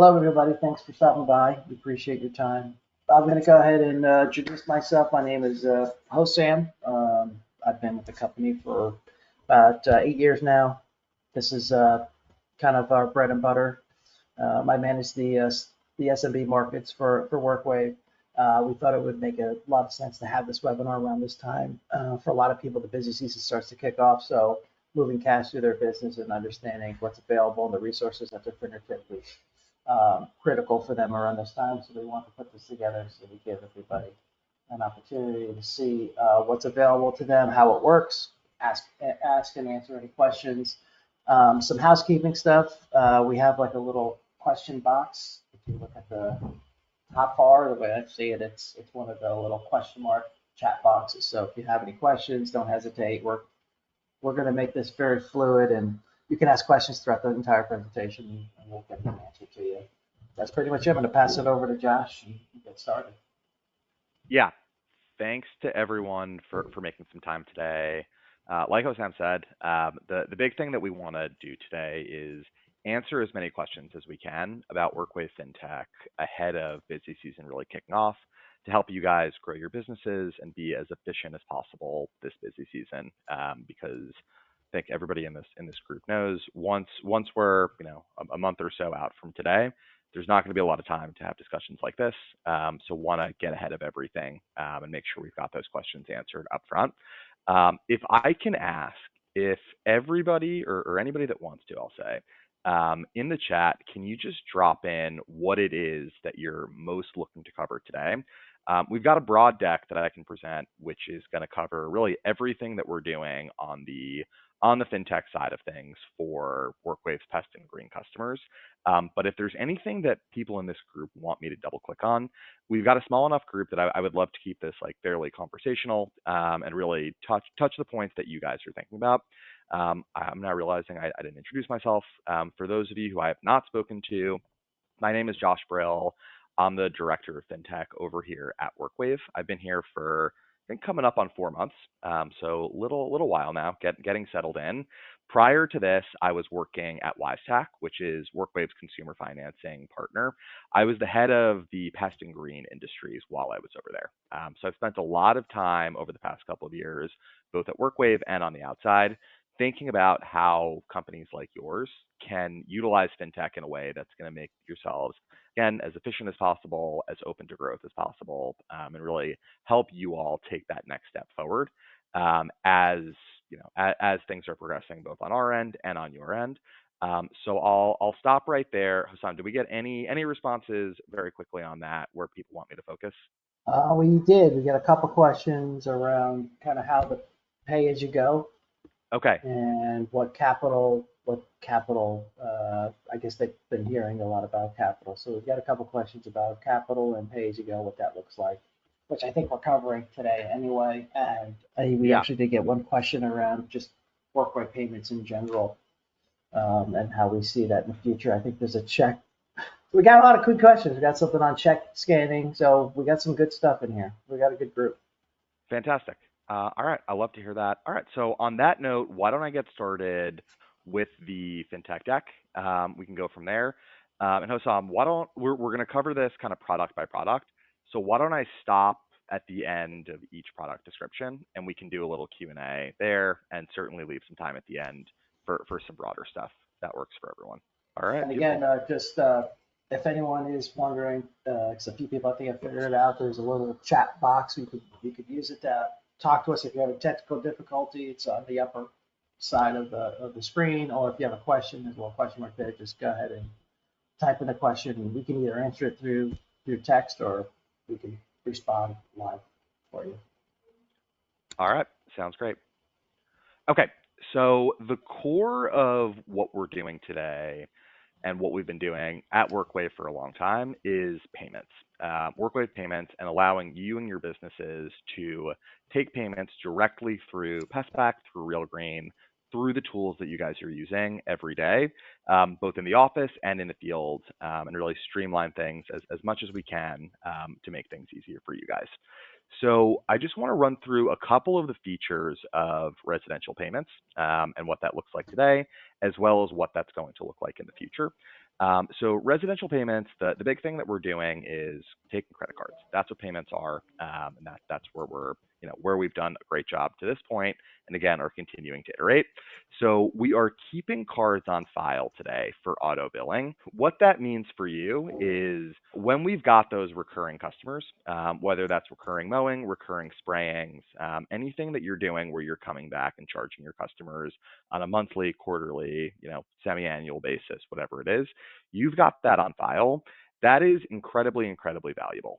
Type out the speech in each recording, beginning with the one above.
Hello, everybody. Thanks for stopping by. We appreciate your time. I'm going to go ahead and introduce myself. My name is Hosam. I've been with the company for about 8 years now. This is kind of our bread and butter. I manage the SMB markets for WorkWave. We thought it would make a lot of sense to have this webinar around this time. For a lot of people, the busy season starts to kick off, so moving cash through their business and understanding what's available and the resources at their fingertips is critical for them around this time. So we want to put this together so we give everybody an opportunity to see what's available to them, how it works, ask and answer any questions. Some housekeeping stuff. We have like a little question box. If you look at the top bar, the way I see it, it's one of the little question mark chat boxes. So if you have any questions, don't hesitate. We're going to make this very fluid, and you can ask questions throughout the entire presentation, and we'll get them answered to you. That's pretty much it. I'm going to pass it over to Josh and get started. Yeah, thanks to everyone for making some time today. Like Osam said, the big thing that we want to do today is answer as many questions as we can about WorkWave FinTech ahead of busy season really kicking off to help you guys grow your businesses and be as efficient as possible this busy season. Because I think everybody in this group knows once we're a month or so out from today, there's not going to be a lot of time to have discussions like this. So want to get ahead of everything and make sure we've got those questions answered up front. If I can ask, if everybody or anybody that wants to, I'll say, in the chat, can you just drop in what it is that you're most looking to cover today? We've got a broad deck that I can present, which is going to cover really everything that we're doing on the fintech side of things for WorkWave's Pest and Green customers. But if there's anything that people in this group want me to double click on, we've got a small enough group that I would love to keep this like fairly conversational and really touch the points that you guys are thinking about. I'm now realizing I didn't introduce myself. For those of you who I have not spoken to, my name is Josh Brill. I'm the director of FinTech over here at WorkWave. I've been here for, I think, coming up on 4 months, so little while now, getting settled in. Prior to this, I was working at WiseTech, which is WorkWave's consumer financing partner. I was the head of the Pest and Green industries while I was over there. So I've spent a lot of time over the past couple of years, both at WorkWave and on the outside, thinking about how companies like yours can utilize fintech in a way that's going to make yourselves, again, as efficient as possible, as open to growth as possible, and really help you all take that next step forward as as things are progressing both on our end and on your end. So I'll stop right there. Hassan, do we get any responses very quickly on that where people want me to focus? We did. We got a couple questions around kind of how the pay as you go Okay. and what capital, I guess they've been hearing a lot about capital. So we've got a couple questions about capital and pay as you go, what that looks like, which I think we're covering today anyway. And we Yeah. actually did get one question around just workwear payments in general, and how we see that in the future. I think there's a check. We got a lot of good questions. We got something on check scanning. So we got some good stuff in here. We got a good group. Fantastic. All right, I love to hear that. All right, so on that note, why don't I get started with the fintech deck? We can go from there. And Hossam, why don't we're going to cover this kind of product by product. So why don't I stop at the end of each product description, and we can do a little Q&A there, and certainly leave some time at the end for some broader stuff that works for everyone. All right, And beautiful. again, just if anyone is wondering, because a few people I think have figured it out, there's a little chat box. You could use it to talk to us if you have a technical difficulty. It's on the upper side of the screen, or if you have a question, there's a little question mark there. Just go ahead and type in the question, and we can either answer it through text, or we can respond live for you. All right, sounds great. Okay, so the core of what we're doing today and what we've been doing at WorkWave for a long time is payments. WorkWave payments, and allowing you and your businesses to take payments directly through PestPack, through Real Green, through the tools that you guys are using every day, both in the office and in the field, and really streamline things as much as we can to make things easier for you guys. So I just want to run through a couple of the features of residential payments and what that looks like today, as well as what that's going to look like in the future. So residential payments, the big thing that we're doing is taking credit cards. That's what payments are, and that's where we're where we've done a great job to this point, and again are continuing to iterate. So we are keeping cards on file today for auto billing. What that means for you is when we've got those recurring customers, whether that's recurring mowing, recurring sprayings, anything that you're doing where you're coming back and charging your customers on a monthly, quarterly, semi-annual basis, whatever it is, you've got that on file. That is incredibly, incredibly valuable.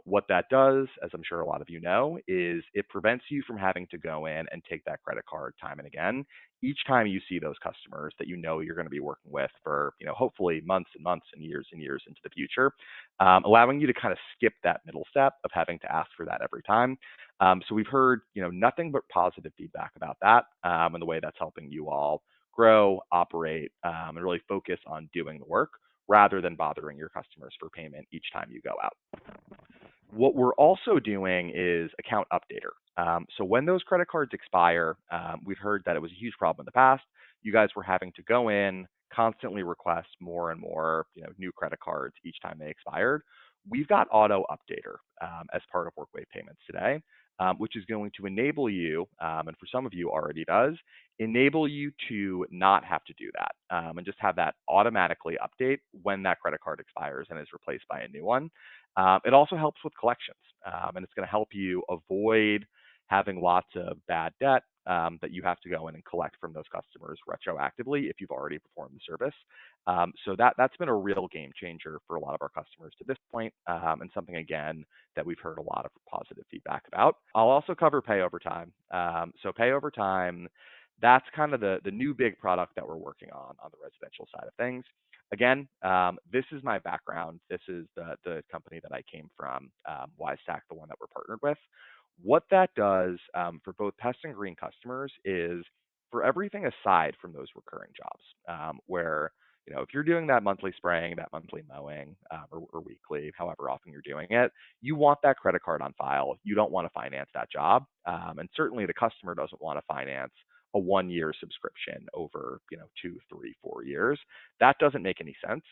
What that does, as I'm sure a lot of you know, is it prevents you from having to go in and take that credit card time and again. Each time you see those customers that you know you're going to be working with for, hopefully months and months and years into the future, allowing you to kind of skip that middle step of having to ask for that every time. So we've heard, nothing but positive feedback about that, and the way that's helping you all grow, operate, and really focus on doing the work rather than bothering your customers for payment each time you go out. What we're also doing is account updater. So when those credit cards expire, we've heard that it was a huge problem in the past. You guys were having to go in, constantly request more and more, new credit cards each time they expired. We've got auto updater as part of WorkWave payments today, which is going to enable you, and for some of you already does, enable you to not have to do that and just have that automatically update when that credit card expires and is replaced by a new one. It also helps with collections, and it's going to help you avoid having lots of bad debt that you have to go in and collect from those customers retroactively if you've already performed the service. So that's been a real game changer for a lot of our customers to this point, and something again that we've heard a lot of positive feedback about. I'll also cover pay over time. So pay over time, that's kind of the new big product that we're working on the residential side of things. Again, this is my background. This is the company that I came from, WiseTech, the one that we're partnered with. What that does for both Pest and Green customers is for everything aside from those recurring jobs, where if you're doing that monthly spraying, that monthly mowing, or weekly, however often you're doing it, you want that credit card on file. You don't want to finance that job, and certainly the customer doesn't want to finance a 1 year subscription over 2, 3, 4 years. That doesn't make any sense.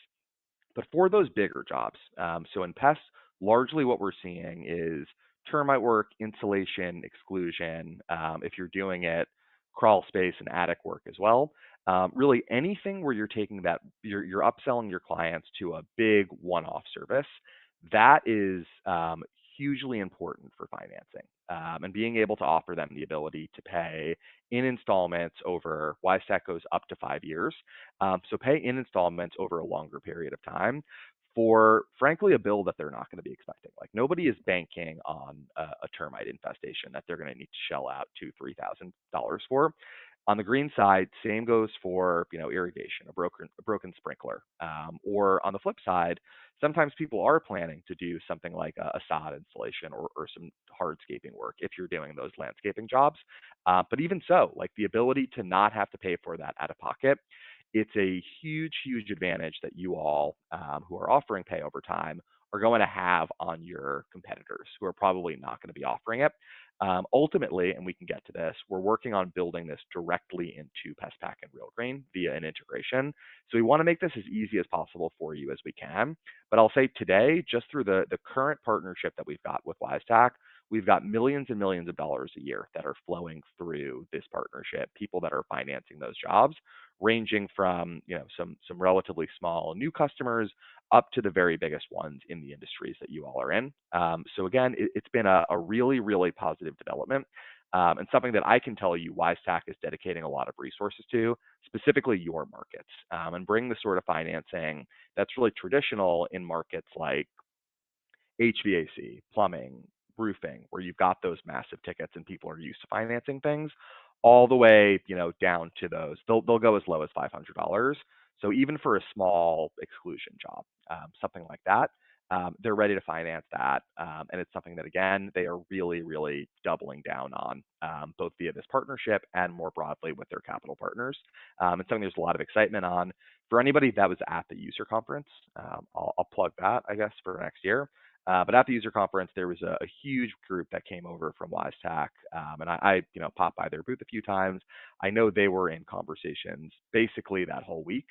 But for those bigger jobs, so in pests, largely what we're seeing is termite work, insulation, exclusion. If you're doing it, crawl space and attic work as well. Really anything where you're taking that, you're upselling your clients to a big one-off service, that is hugely important for financing. And being able to offer them the ability to pay in installments over, WiseTech goes up to 5 years. So pay in installments over a longer period of time for, frankly, a bill that they're not going to be expecting. Like nobody is banking on a termite infestation that they're going to need to shell out $2,000-$3,000 for. On the green side, same goes for irrigation, a broken sprinkler, or on the flip side, sometimes people are planning to do something like a sod installation or some hardscaping work if you're doing those landscaping jobs. But even so, like the ability to not have to pay for that out of pocket, it's a huge, huge advantage that you all who are offering pay over time are going to have on your competitors who are probably not going to be offering it. Ultimately, and we can get to this, we're working on building this directly into PestPack and Real Green via an integration. So we want to make this as easy as possible for you as we can. But I'll say today, just through the current partnership that we've got with WiseTech, we've got millions and millions of dollars a year that are flowing through this partnership, people that are financing those jobs, ranging from some relatively small new customers up to the very biggest ones in the industries that you all are in. So again, it's been a really, really positive development, and something that I can tell you WiseTech is dedicating a lot of resources to, specifically your markets, and bring the sort of financing that's really traditional in markets like HVAC, plumbing, roofing, where you've got those massive tickets and people are used to financing things, all the way, down to those. They'll go as low as $500. So even for a small exclusion job, something like that, they're ready to finance that, and it's something that again they are really, really doubling down on, both via this partnership and more broadly with their capital partners. It's something there's a lot of excitement on. For anybody that was at the user conference, I'll plug that, I guess, for next year. But at the user conference, there was a huge group that came over from WiseTech, and I popped by their booth a few times. I know they were in conversations basically that whole week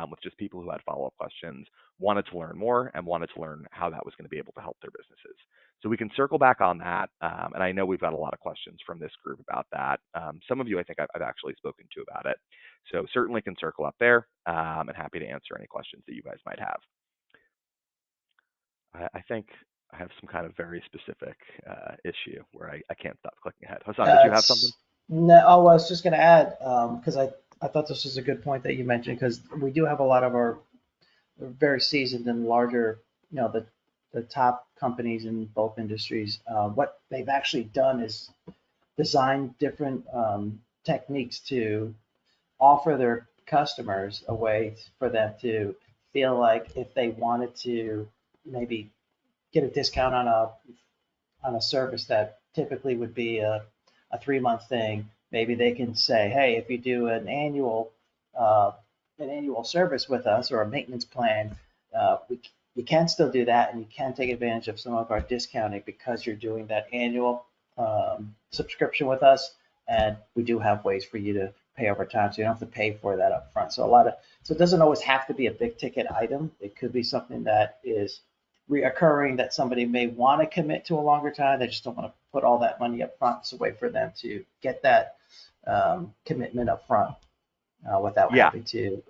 with just people who had follow-up questions, wanted to learn more, and wanted to learn how that was going to be able to help their businesses. So we can circle back on that, and I know we've got a lot of questions from this group about that. Some of you, I think, I've actually spoken to about it. So certainly can circle up there, and happy to answer any questions that you guys might have. I think I have some kind of very specific issue where I can't stop clicking ahead. Hassan, did you have something? No, oh, I was just going to add, because I thought this was a good point that you mentioned, because we do have a lot of our very seasoned and larger, the top companies in both industries. What they've actually done is design different techniques to offer their customers a way for them to feel like if they wanted to maybe get a discount on a service that typically would be a 3 month thing, maybe they can say, hey, if you do uh, an annual service with us or a maintenance plan, you can still do that, and you can take advantage of some of our discounting because you're doing that annual subscription with us, and we do have ways for you to pay over time, so you don't have to pay for that up front. So it doesn't always have to be a big ticket item. It could be something that is reoccurring that somebody may want to commit to a longer time. They just don't want to put all that money up front. It's a way for them to get that commitment up front without Yeah, having to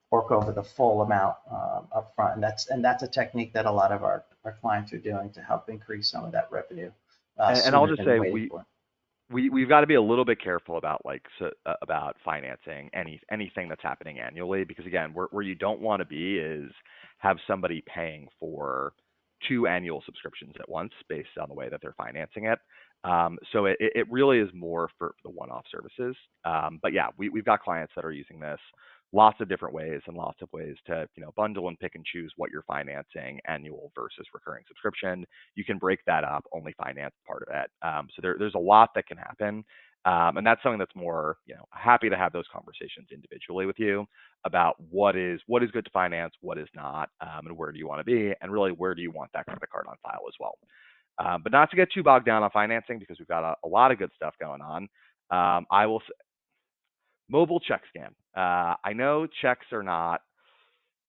fork over the full amount up front. And that's a technique that a lot of our clients are doing to help increase some of that revenue and I'll sooner just than say waiting for. we've got to be a little bit careful about about financing anything that's happening annually, because again, where you don't want to be is have somebody paying for two annual subscriptions at once based on the way that they're financing it. So it really is more for the one-off services. But yeah, we've got clients that are using this lots of different ways and lots of ways to bundle and pick and choose what you're financing, annual versus recurring subscription. You can break that up, only finance part of it. So there's a lot that can happen. And that's something that's more, happy to have those conversations individually with you about what is good to finance, what is not, and where do you want to be, and really where do you want that credit card on file as well. But not to get too bogged down on financing, because we've got a lot of good stuff going on. I will mobile check scan. I know checks are not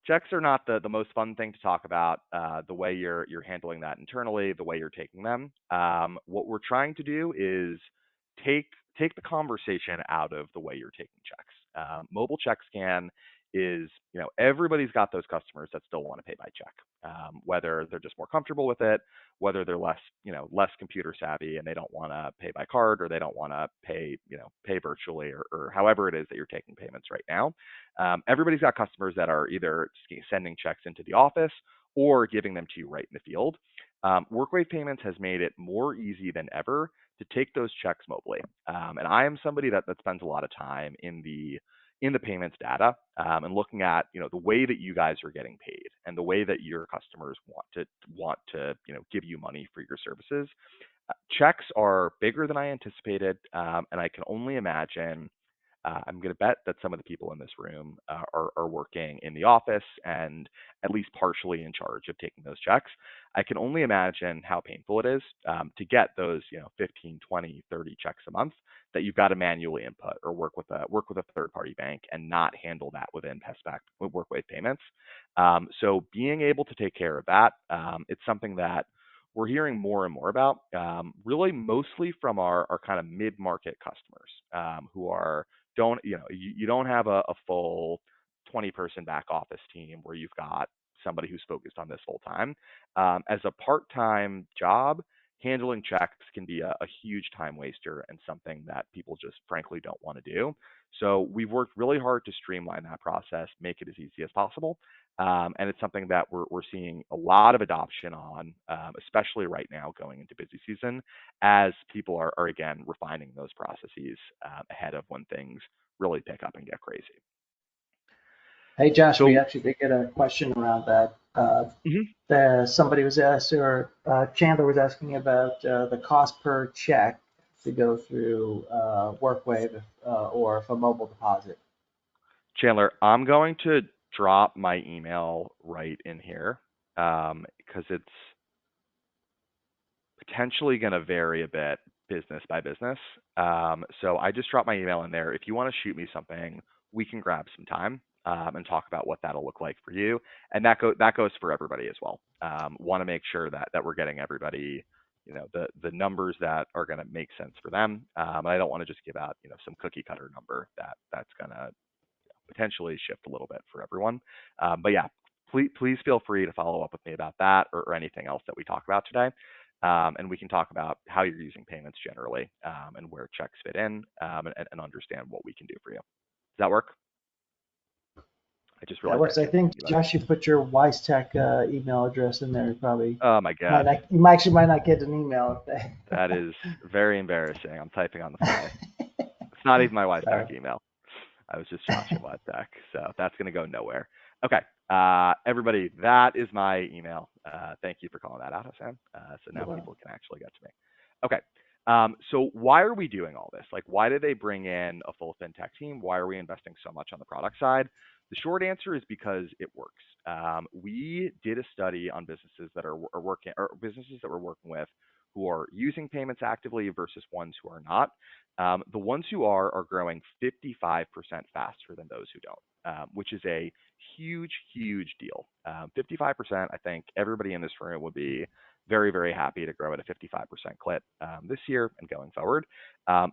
the most fun thing to talk about. The way you're handling that internally, the way you're taking them. What we're trying to do is take the conversation out of the way you're taking checks. Mobile check scan is, everybody's got those customers that still want to pay by check, whether they're just more comfortable with it, whether they're less computer savvy and they don't want to pay by card, or they don't want to pay virtually, or however it is that you're taking payments right now. Everybody's got customers that are either sending checks into the office or giving them to you right in the field. WorkWave Payments has made it more easy than ever to take those checks mobily. And I am somebody that spends a lot of time in the payments data, and looking at the way that you guys are getting paid and the way that your customers want to give you money for your services. Checks are bigger than I anticipated, and I can only imagine. I'm going to bet that some of the people in this room are working in the office and at least partially in charge of taking those checks. I can only imagine how painful it is to get those 15, 20, 30 checks a month that you've got to manually input or work with a third party bank and not handle that within with WorkWave Payments. So being able to take care of that, it's something that we're hearing more and more about, really mostly from our kind of mid-market customers, who don't you don't have a full 20-person back office team where you've got somebody who's focused on this full time. As a part-time job, handling checks can be a huge time waster and something that people just frankly don't want to do. So we've worked really hard to streamline that process, make it as easy as possible. And it's something that we're seeing a lot of adoption on, especially right now going into busy season, as people are again refining those processes ahead of when things really pick up and get crazy. Hey, Josh, we So actually did get a question around that. mhm. Somebody was asked, or Chandler was asking about the cost per check to go through WorkWave or if a mobile deposit. Chandler, I'm going to drop my email right in here, because potentially going to vary a bit business by business. So I just dropped my email in there. If you want to shoot me something, we can grab some time and talk about what that'll look like for you. And that goes for everybody as well. Want to make sure that we're getting everybody, the numbers that are going to make sense for them. I don't want to just give out, some cookie cutter number that's going to potentially shift a little bit for everyone. But yeah, please feel free to follow up with me about that or anything else that we talk about today. And we can talk about how you're using payments generally and where checks fit in and understand what we can do for you. Does that work? I just That realized works. I can't see think anybody. Josh, you put your WiseTech email address in there. Probably Oh my might God, not, you might actually might not get an email if they. that is very embarrassing. I'm typing on the fly. It's not even my Sorry. WiseTech email. I was just Josh at WiseTech, so that's going to go nowhere. Okay, everybody, that is my email. Thank you for calling that out, Hassan. So now people can actually get to me. Okay, so why are we doing all this? Like, why did they bring in a full fintech team? Why are we investing so much on the product side? The short answer is because it works. We did a study on businesses that are working, or businesses that we're working with who are using payments actively versus ones who are not. The ones who are growing 55% faster than those who don't, which is a huge, huge deal. 55%, I think everybody in this room would be very, very happy to grow at a 55% clip this year and going forward.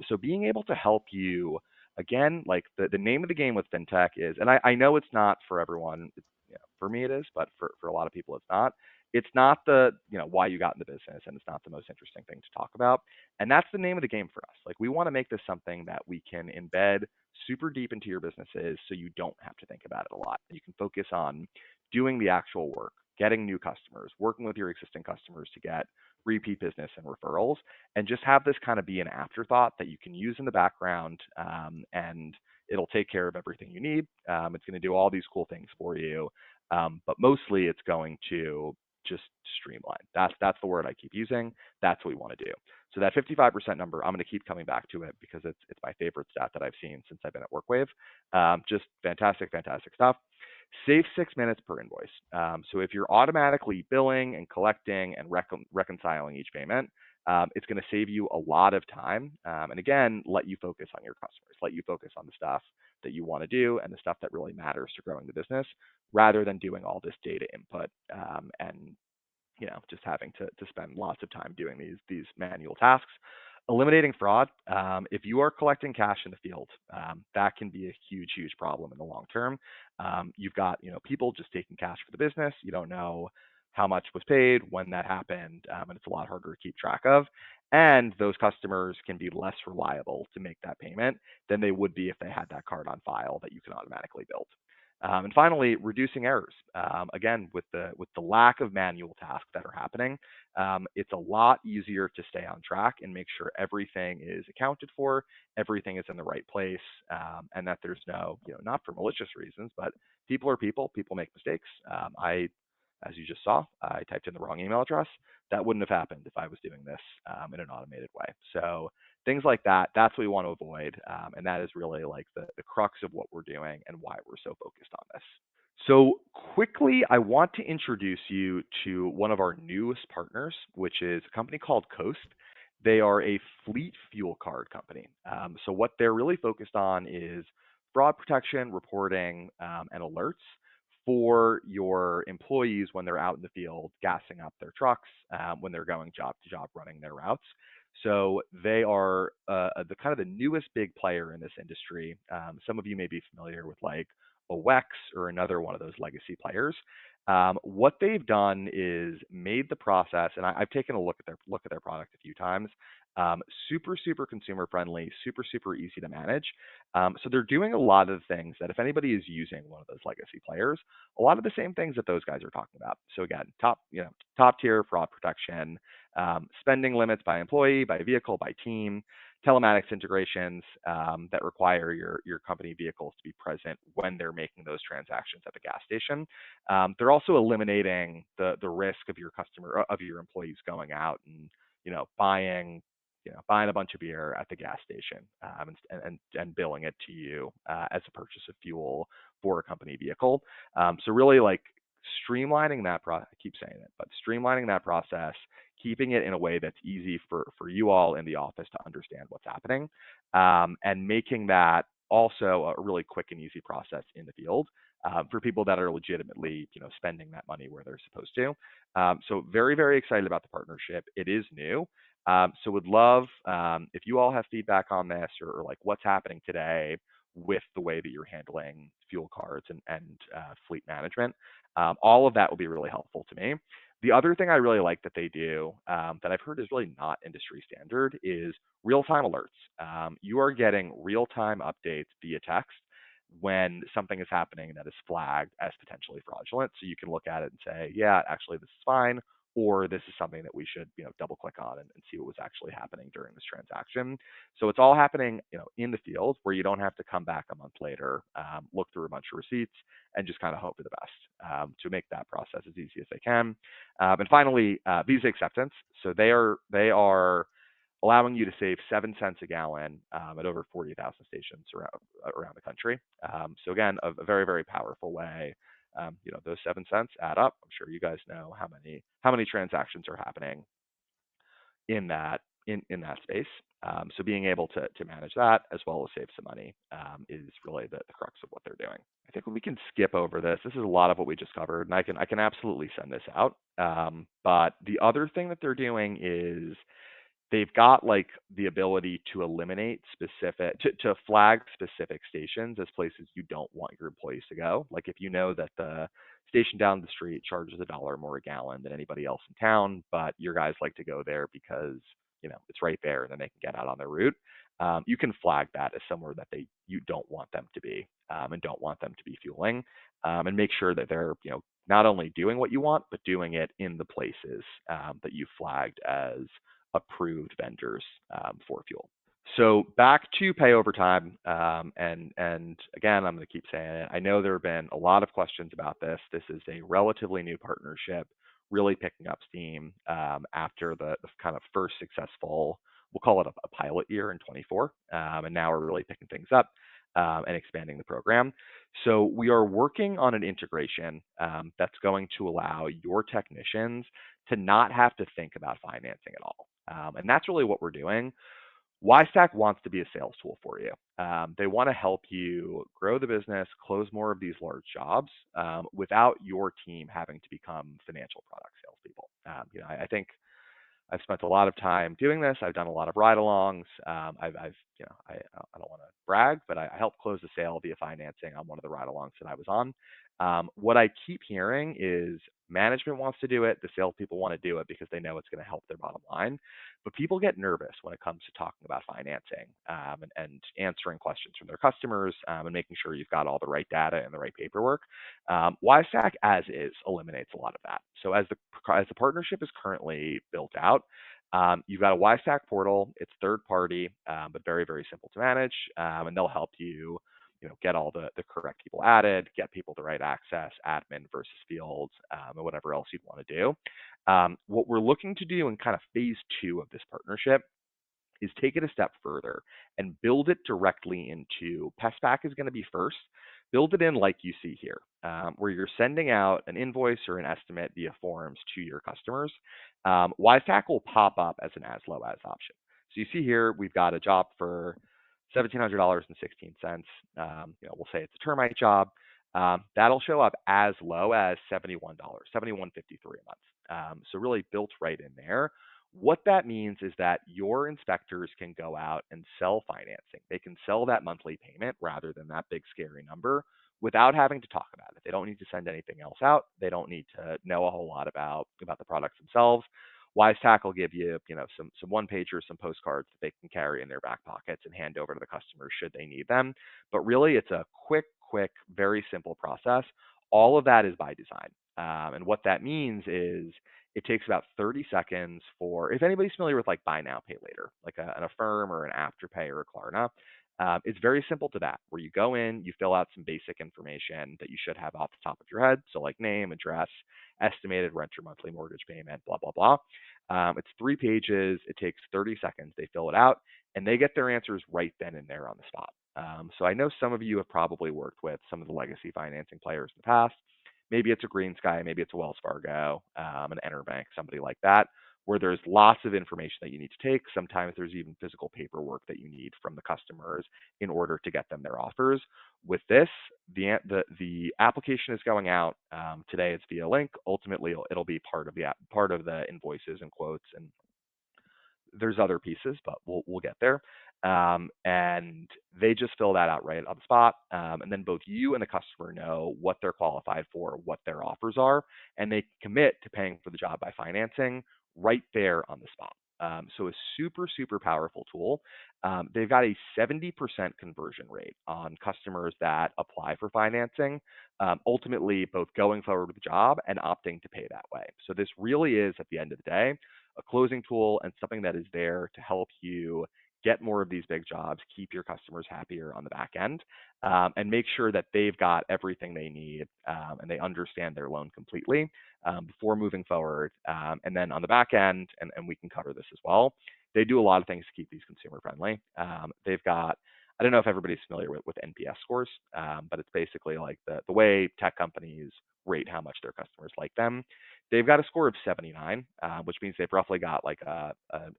So being able to help you, again, like the name of the game with fintech is, and I know it's not for everyone, for me it is, but for a lot of people it's not. It's not the, why you got in the business, and it's not the most interesting thing to talk about. And that's the name of the game for us. Like, we want to make this something that we can embed super deep into your businesses so you don't have to think about it a lot. You can focus on doing the actual work, getting new customers, working with your existing customers to get repeat business and referrals, and just have this kind of be an afterthought that you can use in the background, and it'll take care of everything you need. It's going to do all these cool things for you, but mostly it's going to just streamline. That's the word I keep using. That's what we want to do. So that 55% number, I'm going to keep coming back to it because it's my favorite stat that I've seen since I've been at WorkWave. Just fantastic, fantastic stuff. Save 6 minutes per invoice. So if you're automatically billing and collecting and reconciling each payment, it's going to save you a lot of time. And again, let you focus on your customers, let you focus on the stuff that you want to do and the stuff that really matters to growing the business, rather than doing all this data input and just having to spend lots of time doing these manual tasks. Eliminating fraud. If you are collecting cash in the field, that can be a huge, huge problem in the long term. You've got people just taking cash for the business. You don't know how much was paid, when that happened, and it's a lot harder to keep track of. And those customers can be less reliable to make that payment than they would be if they had that card on file that you can automatically build. And finally, reducing errors. Again, with the lack of manual tasks that are happening, it's a lot easier to stay on track and make sure everything is accounted for, everything is in the right place, and that there's no, not for malicious reasons, but people are people. People make mistakes. As you just saw, I typed in the wrong email address. That wouldn't have happened if I was doing this in an automated way. So things like that, that's what we want to avoid. And that is really like the crux of what we're doing and why we're so focused on this. So quickly, I want to introduce you to one of our newest partners, which is a company called Coast. They are a fleet fuel card company. So what they're really focused on is fraud protection, reporting, and alerts for your employees when they're out in the field gassing up their trucks, when they're going job to job running their routes. So they are the kind of the newest big player in this industry. Some of you may be familiar with like a WEX or another one of those legacy players. What they've done is made the process, and I've taken a look at their product a few times. Super, super consumer friendly, super, super easy to manage. So they're doing a lot of things that if anybody is using one of those legacy players, a lot of the same things that those guys are talking about. So again, top tier fraud protection, spending limits by employee, by vehicle, by team, telematics integrations that require your company vehicles to be present when they're making those transactions at the gas station. They're also eliminating the risk of your employees going out and buying a bunch of beer at the gas station and billing it to you as a purchase of fuel for a company vehicle. So really like streamlining that I keep saying it, but streamlining that process, keeping it in a way that's easy for you all in the office to understand what's happening, and making that also a really quick and easy process in the field for people that are legitimately, spending that money where they're supposed to. So very, very excited about the partnership. It is new. So would love if you all have feedback on this or like what's happening today with the way that you're handling fuel cards and fleet management. All of that will be really helpful to me. The other thing I really like that they do that I've heard is really not industry standard is real-time alerts. You are getting real-time updates via text when something is happening that is flagged as potentially fraudulent. So you can look at it and say, yeah, actually this is fine, or this is something that we should, double click on and see what was actually happening during this transaction. So it's all happening, in the field where you don't have to come back a month later, look through a bunch of receipts, and just kind of hope for the best to make that process as easy as they can. And finally, visa acceptance. So they are allowing you to save 7 cents a gallon at over 40,000 stations around the country. So again, a very, very powerful way. Those 7 cents add up. I'm sure you guys know how many transactions are happening in that space. So being able to manage that as well as save some money is really the crux of what they're doing. I think we can skip over this. This is a lot of what we just covered, and I can absolutely send this out. But the other thing that they're doing is they've got like the ability to eliminate to flag specific stations as places you don't want your employees to go. Like if you know that the station down the street charges $1 more a gallon than anybody else in town, but your guys like to go there because it's right there and then they can get out on their route. You can flag that as somewhere that you don't want them to be and don't want them to be fueling, and make sure that they're not only doing what you want but doing it in the places that you flagged as approved vendors for fuel. So back to pay overtime, and again, I'm going to keep saying it. I know there have been a lot of questions about this. This is a relatively new partnership, really picking up steam after the kind of first successful, we'll call it a pilot year in 24, and now we're really picking things up and expanding the program. So we are working on an integration that's going to allow your technicians to not have to think about financing at all. And that's really what we're doing. WiseTech wants to be a sales tool for you. They want to help you grow the business, close more of these large jobs without your team having to become financial product salespeople. I think I've spent a lot of time doing this. I've done a lot of ride-alongs. I don't want to brag, but I helped close the sale via financing on one of the ride-alongs that I was on. What I keep hearing is management wants to do it. The salespeople want to do it because they know it's going to help their bottom line. But people get nervous when it comes to talking about financing and answering questions from their customers and making sure you've got all the right data and the right paperwork. WiseTech as is eliminates a lot of that. So as the partnership is currently built out, you've got a WiseTech portal. It's third party, but very, very simple to manage, and they'll help you get all the correct people added, get people the right access, admin versus fields, and whatever else you'd want to do. What we're looking to do in kind of phase 2 of this partnership is take it a step further and build it directly into PestPack is going to be first. Build it in like you see here, where you're sending out an invoice or an estimate via forms to your customers. WiseTech will pop up as an as low as option. So you see here, we've got a job for $1,700.16. We'll say it's a termite job. That'll show up as low as $71, $71.53 a month. So really built right in there. What that means is that your inspectors can go out and sell financing. They can sell that monthly payment rather than that big scary number without having to talk about it. They don't need to send anything else out. They don't need to know a whole lot about the products themselves. WiseTech will give you, some one-pagers, some postcards that they can carry in their back pockets and hand over to the customers should they need them. But really, it's a quick, very simple process. All of that is by design. And what that means is it takes about 30 seconds for, if anybody's familiar with like buy now, pay later, like an Affirm or an Afterpay or a Klarna, it's very simple to that, where you go in, you fill out some basic information that you should have off the top of your head. So like name, address, estimated rent or monthly mortgage payment, blah, blah, blah. It's 3 pages. It takes 30 seconds. They fill it out and they get their answers right then and there on the spot. So I know some of you have probably worked with some of the legacy financing players in the past. Maybe it's a Green Sky, maybe it's a Wells Fargo, an Interbank, somebody like that, where there's lots of information that you need to take. Sometimes there's even physical paperwork that you need from the customers in order to get them their offers. With this, the application is going out today. It's via link. Ultimately, it'll be part of the invoices and quotes, and there's other pieces, but we'll get there. And they just fill that out right on the spot, and then both you and the customer know what they're qualified for, what their offers are, and they commit to paying for the job by financing right there on the spot. So a super powerful tool. They've got a 70% conversion rate on customers that apply for financing, ultimately both going forward with the job and opting to pay that way. So this really is, at the end of the day, a closing tool and something that is there to help you get more of these big jobs, keep your customers happier on the back end, and make sure that they've got everything they need and they understand their loan completely before moving forward. And then on the back end, and we can cover this as well, they do a lot of things to keep these consumer friendly. They've got, I don't know if everybody's familiar with NPS scores, but it's basically like the way tech companies rate how much their customers like them. They've got a score of 79, which means they've roughly got like a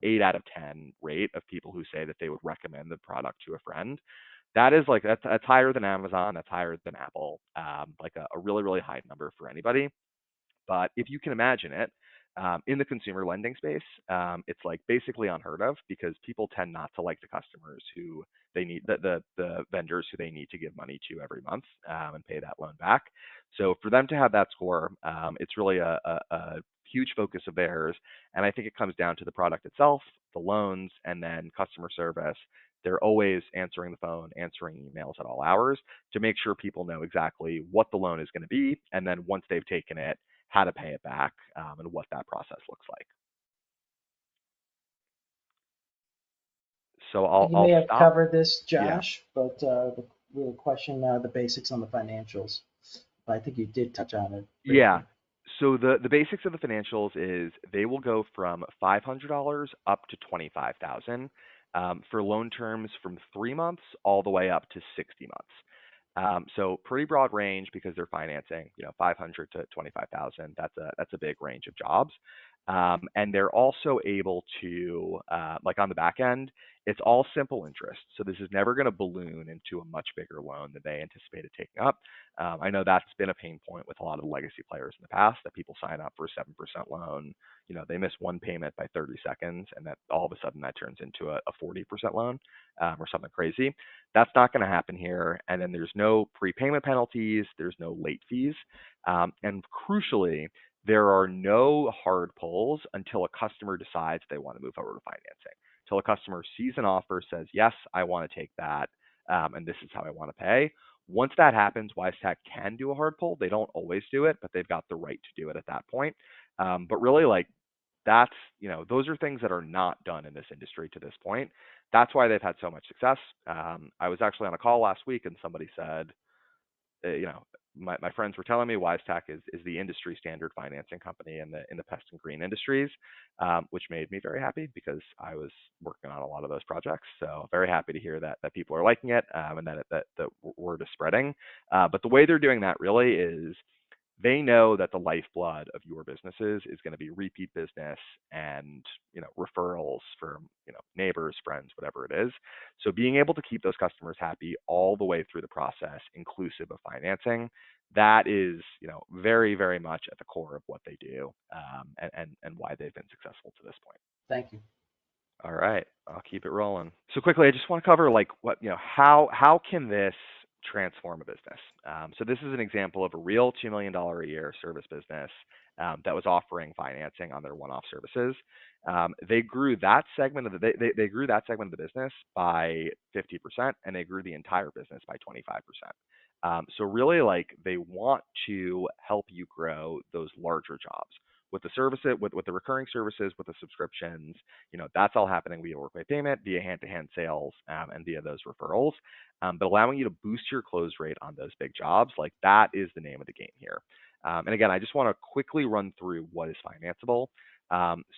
8 out of 10 rate of people who say that they would recommend the product to a friend. That is like that's higher than Amazon, that's higher than Apple, like a really high number for anybody. But if you can imagine it, in the consumer lending space, it's like basically unheard of because people tend not to like the customers who they need, the vendors who they need to give money to every month and pay that loan back. So for them to have that score, it's really a huge focus of theirs. And I think it comes down to the product itself, the loans, and then customer service. They're always answering the phone, answering emails at all hours to make sure people know exactly what the loan is going to be. And then once they've taken it, how to pay it back, and what that process looks like. So I think you may I'll have stop. covered this, Yeah. Josh, but the real question, the basics on the financials. But I think you did touch on it Yeah. briefly. So the basics of the financials is they will go from $500 up to 25,000 for loan terms from 3 months all the way up to 60 months. So pretty broad range because they're financing, 500 to 25,000. That's a big range of jobs. And they're also able to, like on the back end, it's all simple interest. So this is never going to balloon into a much bigger loan than they anticipated taking up. I know that's been a pain point with a lot of the legacy players in the past that people sign up for a 7% loan. They miss one payment by 30 seconds, and that all of a sudden that turns into a 40% loan or something crazy. That's not going to happen here. And then there's no prepayment penalties, there's no late fees. And crucially, there are no hard pulls until a customer decides they want to move over to financing. Until a customer sees an offer, says, yes, I want to take that, and this is how I want to pay. Once that happens, WiseTech can do a hard pull. They don't always do it, but they've got the right to do it at that point. But really, like, that's, those are things that are not done in this industry to this point. That's why they've had so much success. I was actually on a call last week and somebody said, you know, my friends were telling me WiseTech is the industry standard financing company in the pest and green industries, which made me very happy because I was working on a lot of those projects. So very happy to hear that people are liking it, and that word is spreading. But the way they're doing that really is they know that the lifeblood of your businesses is going to be repeat business and referrals from neighbors, friends, whatever it is. So being able to keep those customers happy all the way through the process, inclusive of financing, that is very much at the core of what they do, and why they've been successful to this point. Thank you. All right, I'll keep it rolling. So quickly, I just want to cover like what how can this transform a business? So this is an example of a real $2 million a year service business that was offering financing on their one-off services. They grew that segment of they grew that segment of the business by 50%, and they grew the entire business by 25%. So really, like they want to help you grow those larger jobs with the service, with the recurring services, with the subscriptions. That's all happening via WorkWave payment, via hand-to-hand sales, and via those referrals. But allowing you to boost your close rate on those big jobs, like that is the name of the game here. And again, I just want to quickly run through what is financeable.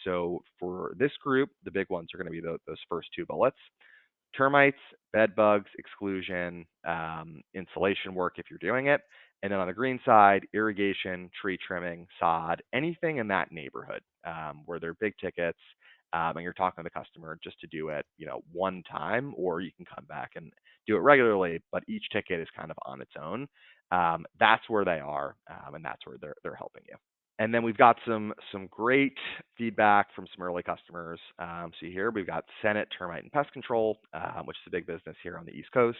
So for this group, the big ones are going to be those first two bullets: termites, bed bugs, exclusion, insulation work if you're doing it, And then on the green side, irrigation, tree trimming, sod, anything in that neighborhood where they're big tickets and you're talking to the customer just to do it, one time, or you can come back and do it regularly, but each ticket is kind of on its own. That's where they are, and that's where they're helping you. And then we've got some great feedback from some early customers. So here we've got Senate Termite and Pest Control, which is a big business here on the East Coast,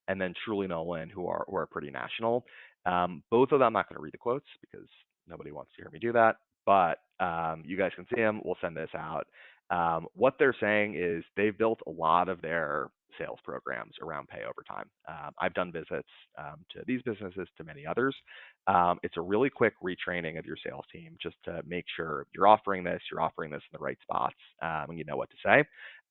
and then Truly Nolan, who are pretty national. Both of them, I'm not going to read the quotes because nobody wants to hear me do that, but you guys can see them. We'll send this out. What they're saying is they've built a lot of their sales programs around pay over time. I've done visits to these businesses, to many others. It's a really quick retraining of your sales team just to make sure you're offering this in the right spots, and you know what to say.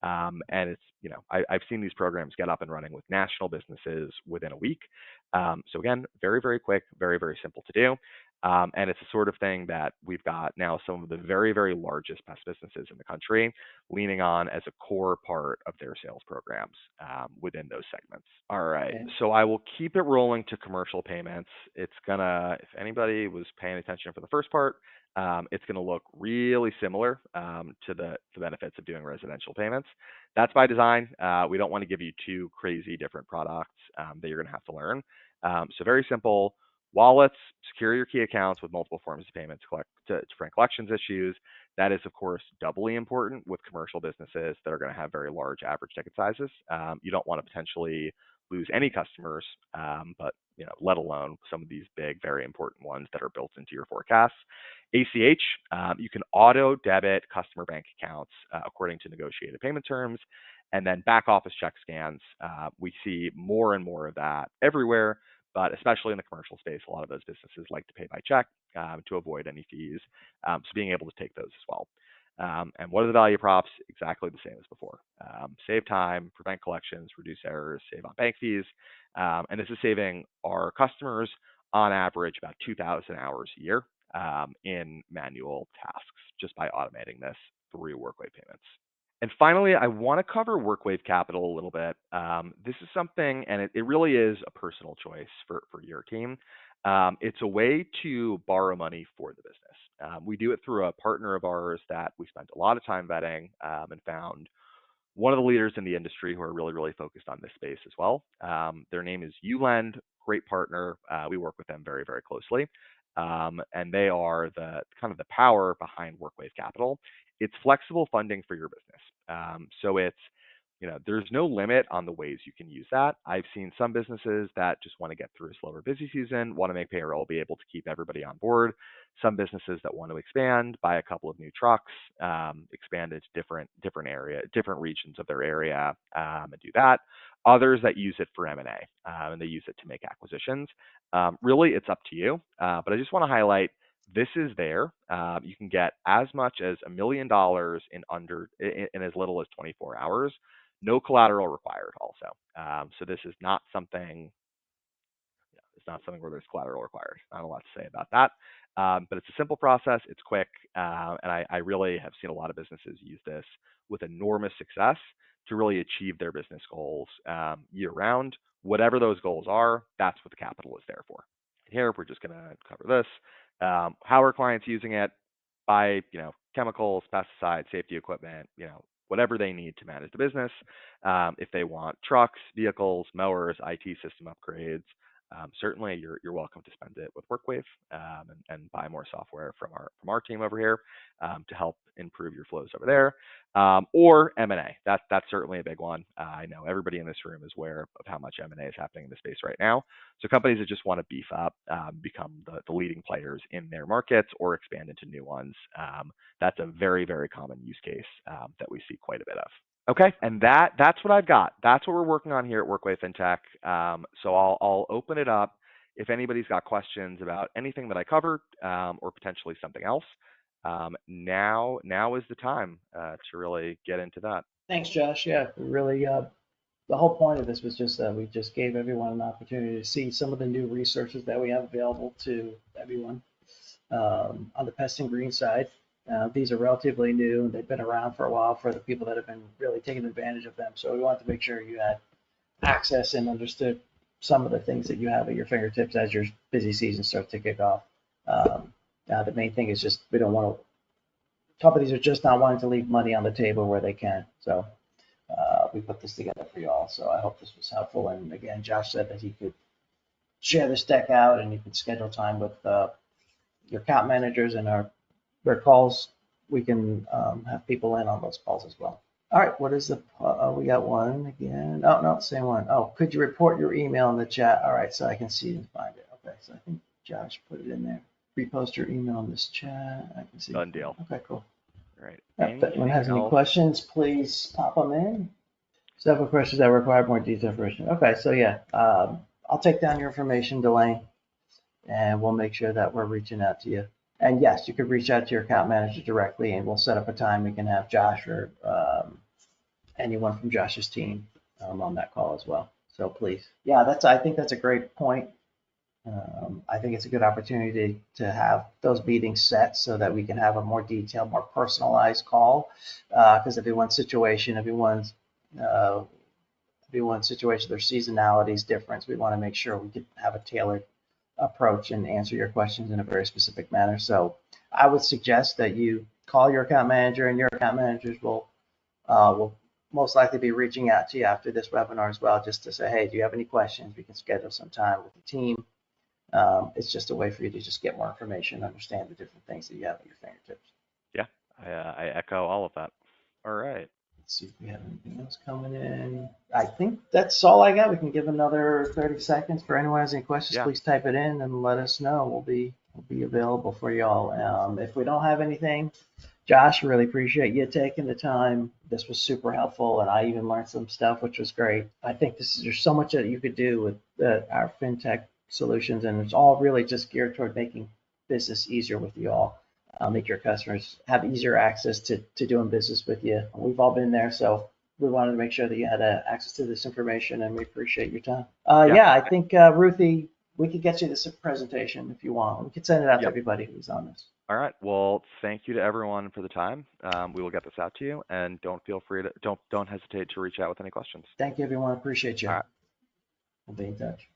And it's, I've seen these programs get up and running with national businesses within a week. So again, very, very quick, very, very simple to do. And it's the sort of thing that we've got now some of the very, very largest pest businesses in the country leaning on as a core part of their sales programs within those segments. All right. Okay. So I will keep it rolling to commercial payments. It's if anybody was paying attention for the first part, it's going to look really similar to the benefits of doing residential payments. That's by design. We don't want to give you two crazy different products that you're going to have to learn. So very simple. Wallets, secure your key accounts with multiple forms of payments to prevent collections issues. That is, of course, doubly important with commercial businesses that are going to have very large average ticket sizes. You don't want to potentially lose any customers, but let alone some of these big, very important ones that are built into your forecasts. ACH, you can auto debit customer bank accounts according to negotiated payment terms. And then back office check scans, we see more and more of that everywhere. But especially in the commercial space, a lot of those businesses like to pay by check to avoid any fees. So being able to take those as well. And what are the value props? Exactly the same as before. Save time, prevent collections, reduce errors, save on bank fees. And this is saving our customers on average about 2,000 hours a year in manual tasks just by automating this through WorkWave payments. And finally, I want to cover WorkWave Capital a little bit. This is something, and it really is a personal choice for your team. It's a way to borrow money for the business. We do it through a partner of ours that we spent a lot of time vetting and found one of the leaders in the industry who are really, really focused on this space as well. Their name is ULend, great partner. We work with them very, very closely. And they are the kind of the power behind WorkWave Capital. It's flexible funding for your business. So it's, there's no limit on the ways you can use that. I've seen some businesses that just want to get through a slower busy season, want to make payroll, be able to keep everybody on board. Some businesses that want to expand, buy a couple of new trucks, expand into different regions of their area, and do that. Others that use it for M&A, and they use it to make acquisitions. Really, it's up to you. But I just want to highlight, this is there. You can get as much as $1 million in as little as 24 hours. No collateral required also. So this is not something, it's not something where there's collateral required. Not a lot to say about that. But it's a simple process. It's quick. And I really have seen a lot of businesses use this with enormous success to really achieve their business goals year round. Whatever those goals are, that's what the capital is there for. Here, we're just going to cover this. How are clients using it? Buy, chemicals, pesticides, safety equipment, whatever they need to manage the business. If they want trucks, vehicles, mowers, IT system upgrades, certainly you're welcome to spend it with WorkWave and buy more software from our team over here to help improve your flows over there. Or M&A. That's certainly a big one. I know everybody in this room is aware of how much M&A is happening in the space right now. So companies that just want to beef up, become the leading players in their markets or expand into new ones. That's a very, very common use case that we see quite a bit of. Okay, and that's what I've got. That's what we're working on here at WorkWave FinTech. So I'll open it up if anybody's got questions about anything that I covered or potentially something else. Now is the time to really get into that. Thanks, Josh. Yeah, really, the whole point of this was just that we just gave everyone an opportunity to see some of the new resources that we have available to everyone on the Pest and Green side. These are relatively new, and they've been around for a while for the people that have been really taking advantage of them. So we wanted to make sure you had access and understood some of the things that you have at your fingertips as your busy season starts to kick off. The main thing is just we don't want to. Companies are just not wanting to leave money on the table where they can. So we put this together for you all. So I hope this was helpful. And again, Josh said that he could share this deck out and you could schedule time with your account managers and their calls. We can have people in on those calls as well. All right, what is the, we got one again. Oh, no, same one. Oh, could you report your email in the chat? All right, so I can see and find it. Okay, so I think Josh put it in there. Repost your email in this chat. I can see. Done deal. Okay, cool. All right. If anyone has any questions, please pop them in. Several questions that require more detailed information. Okay, so yeah, I'll take down your information, Delane, and we'll make sure that we're reaching out to you. And yes, you could reach out to your account manager directly, and we'll set up a time we can have Josh or anyone from Josh's team on that call as well. So please, yeah, I think that's a great point. I think it's a good opportunity to have those meetings set so that we can have a more detailed, more personalized call, because everyone's situation, their seasonality is different. So we want to make sure we can have a tailored approach and answer your questions in a very specific manner. So I would suggest that you call your account manager, and your account managers will most likely be reaching out to you after this webinar as well, just to say, hey, do you have any questions? We can schedule some time with the team. It's just a way for you to just get more information, understand the different things that you have at your fingertips. Yeah, I echo all of that. All right. Let's see if we have anything else coming in. I think that's all I got. We can give another 30 seconds for anyone who has any questions. Yeah. Please type it in and let us know. We'll be available for y'all. If we don't have anything, Josh, really appreciate you taking the time. This was super helpful, and I even learned some stuff, which was great. I think there's so much that you could do with our FinTech solutions, and it's all really just geared toward making business easier with you all. Make your customers have easier access to doing business with you. We've all been there, so we wanted to make sure that you had access to this information, and we appreciate your time. Yeah, I think, Ruthie, we could get you this presentation if you want. We could send it out to everybody who's on this. All right. Well, thank you to everyone for the time. We will get this out to you, and don't hesitate to reach out with any questions. Thank you, everyone. Appreciate you. All right. We'll be in touch.